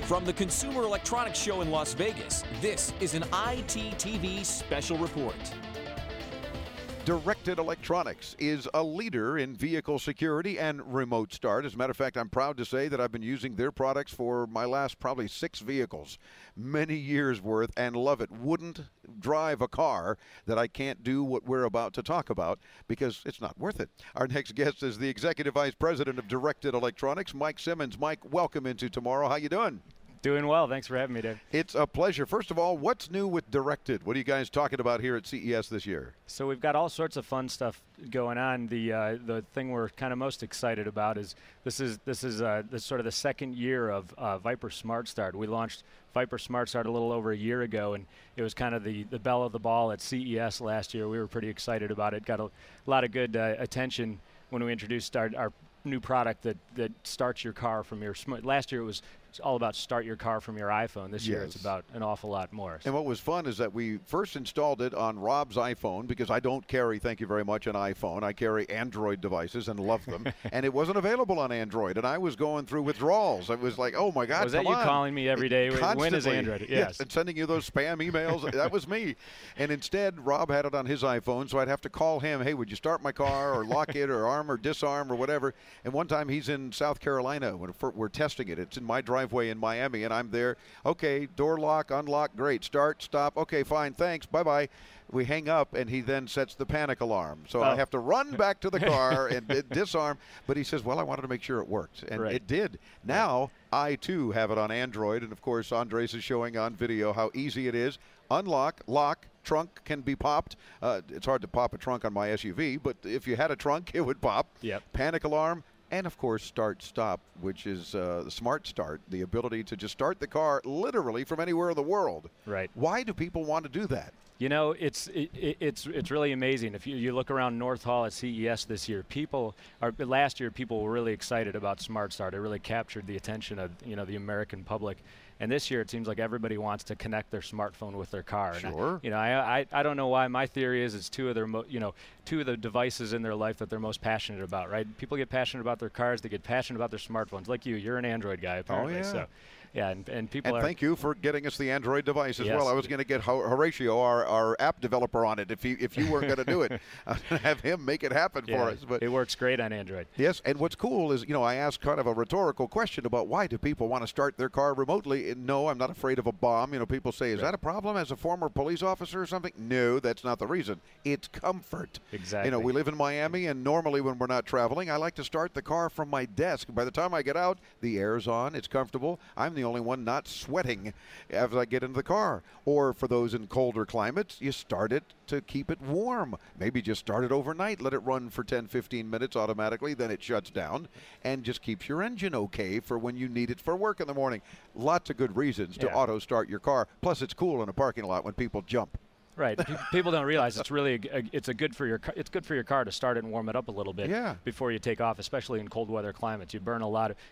From the Consumer Electronics Show in Las Vegas, this is an ITTV special report. Directed Electronics is a leader in vehicle security and remote start. As a matter of fact, I'm proud to say that I've been using their products for my last probably 6 vehicles, many years worth, and love it. Wouldn't drive a car that I can't do what we're about to talk about because it's not worth it. Our next guest is the Executive Vice President of Directed Electronics, Mike Simmons. Mike, welcome into Tomorrow. How you doing? Doing well. Thanks for having me, Dave. It's a pleasure. First of all, what's new with Directed? What are you guys talking about here at CES this year? So we've got all sorts of fun stuff going on. The thing we're kind of most excited about is this is sort of the second year of Viper SmartStart. We launched Viper SmartStart a little over a year ago, and it was kind of the belle of the ball at CES last year. We were pretty excited about it. Got a lot of good attention when we introduced our new product that starts your car from your last year it was all about start your car from your iPhone. This year it's about an awful lot more. And what was fun is that we first installed it on Rob's iPhone because I don't carry, thank you very much, an iPhone. I carry Android devices and love them. And it wasn't available on Android. And I was going through withdrawals. I was like, oh my God, was that you calling me every day? When is Android? Yes. And sending you those spam emails. That was me. And instead, Rob had it on his iPhone, so I'd have to call him, hey, would you start my car or lock it or arm or disarm or whatever. And one time he's in South Carolina when we're testing it. It's in my driveway in Miami, and I'm there. Okay, door lock, unlock, great. Start, stop. Okay, fine, thanks, bye-bye. We hang up, and he then sets the panic alarm. So I have to run back to the car and disarm. But he says, well, I wanted to make sure it worked, and it did. Now, I, too, have it on Android, and, of course, Andres is showing on video how easy it is. Unlock, lock, trunk can be popped. It's hard to pop a trunk on my SUV, but if you had a trunk, it would pop. Yep. Panic alarm. And, of course, start-stop, which is the Smart Start, the ability to just start the car literally from anywhere in the world. Right. Why do people want to do that? You know, it's really amazing. If you look around North Hall at CES this year, last year people were really excited about Smart Start. It really captured the attention of the American public. And this year it seems like everybody wants to connect their smartphone with their car. Sure. And I don't know why. My theory is it's two of the devices in their life that they're most passionate about, right? People get passionate about their cars. They get passionate about their smartphones. Like you're an Android guy apparently. Oh, yeah. So, yeah, and people and thank you for getting us the Android device as yes. well. I was going to get Horatio, our app developer, on it if you weren't going to do it. I was going to have him make it happen for us. But it works great on Android. Yes, and what's cool is, I asked kind of a rhetorical question about why do people want to start their car remotely. And no, I'm not afraid of a bomb. People say, is that a problem as a former police officer or something? No, that's not the reason. It's comfort. Exactly. We live in Miami, and normally when we're not traveling, I like to start the car from my desk. By the time I get out, the air's on, it's comfortable. I'm the only one not sweating as I get into the car. Or for those in colder climates, you start it to keep it warm. Maybe just start it overnight, let it run for 10, 15 minutes automatically, then it shuts down and just keeps your engine okay for when you need it for work in the morning. Lots of good reasons to auto start your car. Plus, it's cool in a parking lot when people jump. Right. People don't realize it's really good for your car to start it and warm it up a little bit before you take off, especially in cold weather climates. You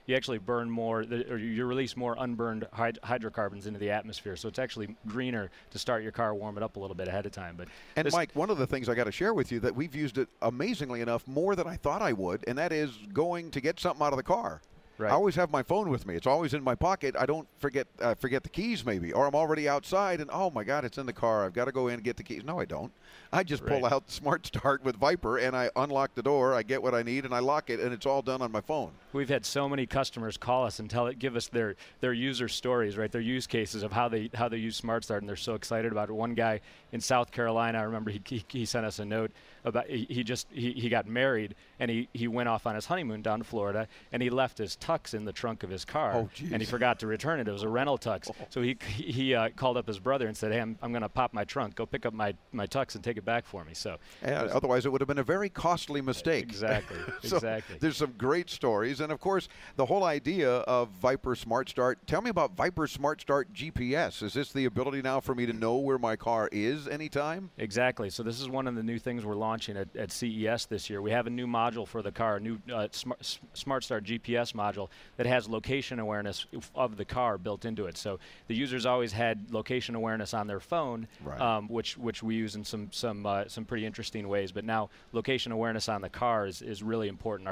actually burn more, or you release more unburned hydrocarbons into the atmosphere. So it's actually greener to start your car, warm it up a little bit ahead of time. And Mike, one of the things I got to share with you that we've used it amazingly enough more than I thought I would, and that is going to get something out of the car. Right. I always have my phone with me. It's always in my pocket. I don't forget the keys maybe, or I'm already outside and, oh, my God, it's in the car. I've got to go in and get the keys. No, I don't. I just pull out Smart Start with Viper, and I unlock the door. I get what I need, and I lock it, and it's all done on my phone. We've had so many customers call us and give us their user stories, right? Their use cases of how they use Smart Start, and they're so excited about it. One guy in South Carolina, I remember he sent us a note about he got married, and he went off on his honeymoon down to Florida, and he left his tux in the trunk of his car, and he forgot to return it. It was a rental tux. So he called up his brother and said, hey, I'm going to pop my trunk. Go pick up my tux and take it back for me. So otherwise it would have been a very costly mistake. Exactly. So exactly. There's some great stories. And, of course, the whole idea of Viper SmartStart. Tell me about Viper SmartStart GPS. Is this the ability now for me to know where my car is anytime? Exactly. So this is one of the new things we're launching at CES this year. We have a new module for the car, a new SmartStart GPS module. module that has location awareness of the car built into it. So the users always had location awareness on their phone, right. which we use in some pretty interesting ways. But now location awareness on the car is really important.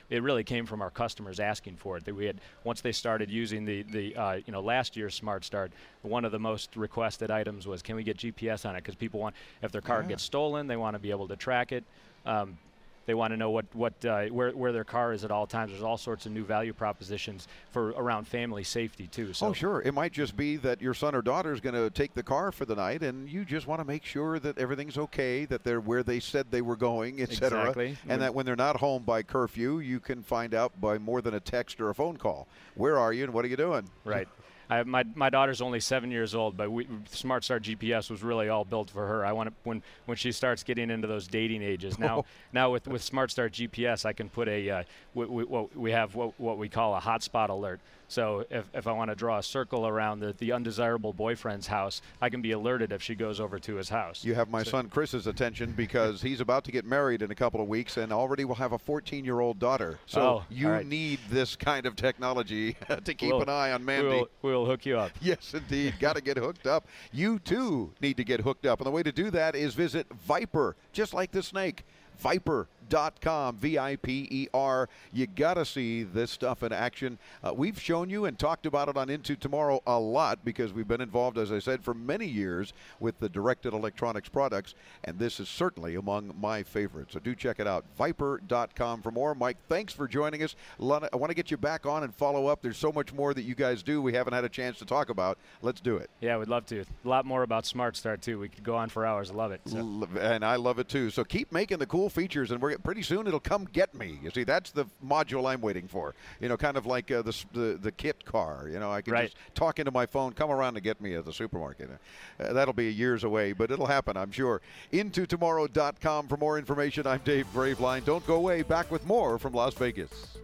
It really came from our customers asking for it. That we had, once they started using the last year's SmartStart, one of the most requested items was, can we get GPS on it? Because people want, if their car gets stolen, they want to be able to track it. They want to know where their car is at all times. There's all sorts of new value propositions for around family safety too. So. Oh, sure. It might just be that your son or daughter is going to take the car for the night, and you just want to make sure that everything's okay, that they're where they said they were going, et cetera. Exactly. And that when they're not home by curfew, you can find out by more than a text or a phone call. Where are you and what are you doing? Right. My daughter's only 7 years old, but SmartStart GPS was really all built for her. I want to, when she starts getting into those dating ages. Now with SmartStart GPS, I can put we have what we call a hotspot alert. So if I want to draw a circle around the undesirable boyfriend's house, I can be alerted if she goes over to his house. You have my son Chris's attention because he's about to get married in a couple of weeks and already will have a 14-year-old daughter. So you need this kind of technology to keep an eye on Mandy. We'll hook you up. Yes, indeed. Got to get hooked up. You, too, need to get hooked up. And the way to do that is visit Vipre, just like the snake. Viper.com, V-I-P-E-R. You got to see this stuff in action. We've shown you and talked about it on Into Tomorrow a lot because we've been involved, as I said, for many years with the directed electronics products, and this is certainly among my favorites. So do check it out, Viper.com for more. Mike, thanks for joining us. I want to get you back on and follow up. There's so much more that you guys do we haven't had a chance to talk about. Let's do it. Yeah, we'd love to. A lot more about SmartStart, too. We could go on for hours. I love it. So. And I love it, too. So keep making the cool features, and pretty soon it'll come get me. You see, that's the module I'm waiting for. You know, kind of like the kit car. You know, I can just talk into my phone, come around and get me at the supermarket. That'll be years away, but it'll happen, I'm sure. IntoTomorrow.com for more information. I'm Dave Graveline. Don't go away. Back with more from Las Vegas.